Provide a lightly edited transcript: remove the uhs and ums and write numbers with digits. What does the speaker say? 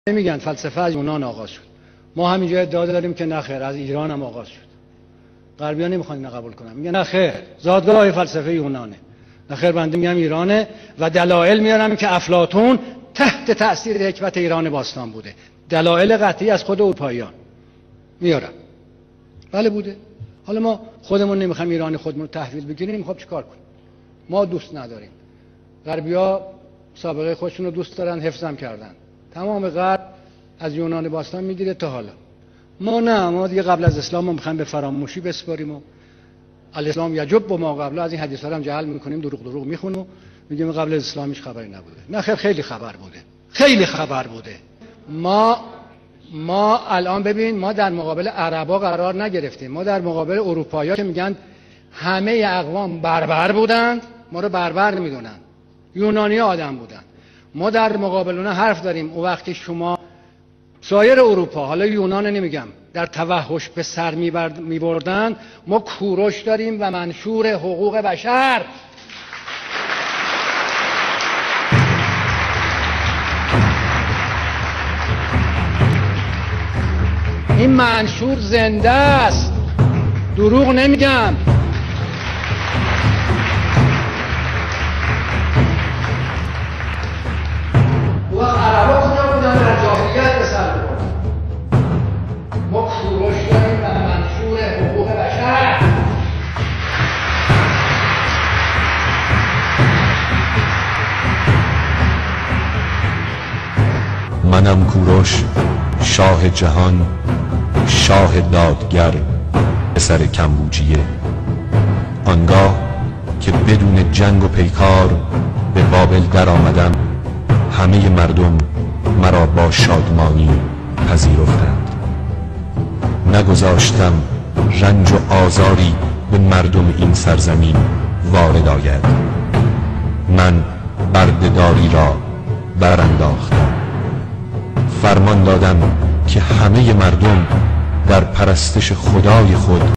نمیگن فلسفه از یونان آغاز شد. ما همینجا ادعا داریم که نه خیر، از ایران هم آغاز شد. غربی‌ها نمیخوان اینو قبول کنن، میگن نه خیر، زادگاه فلسفه یونانه. نه خیر، بنده میگم ایرانه و دلایل میارم که افلاطون تحت تأثیر حکمت ایران باستان بوده. دلایل قطعی از خود اروپاییان میارم. بله بوده. حالا ما خودمون نمیخوایم ایران خودمون رو تحویل بگیریم، خب چیکار کنیم؟ ما دوست نداریم. غربی‌ها سابقه خودشون رو دوست دارن، حفظم کردن. تمام غرب از یونان باستان میگیره تا حالا. ما نه، ما دیگه قبل از اسلام ما میخوایم به فراموشی بسپاریم و الاسلام یجب و ما قبل از این حدیثا رو هم جعل میکنیم، دروغ میخونیم و میگیم قبل از اسلامش خبری نبوده. نه خیر، خیلی خبر بوده، خیلی خبر بوده. ما الان ببین، ما در مقابل عربا قرار نگرفتیم، ما در مقابل اروپایی‌ها که میگن همه اقوام بربر بودند، ما رو بربر میدونن. یونانی آدم بودن. ما در مقابل اونها حرف داریم. اون وقتی شما سایر اروپا، حالا یونان نمیگم، در توحش به سر میبردن، ما کوروش داریم و منشور حقوق بشر. این منشور زنده است، دروغ نمیگم. و عربا کجا بودن؟ در جاهلیت به سر بردن. ما کوروش داریم و منشور حقوق بشر. منم کوروش، شاه جهان، شاه دادگر، پسر کمبوجیه. آنگاه که بدون جنگ و پیکار به بابل در آمدم، همه مردم مرا با شادمانی پذیرفتند. نگذاشتم رنج و آزاری به مردم این سرزمین وارد آید. من بردهداری را برانداختم. فرمان دادم که همه مردم در پرستش خدای خود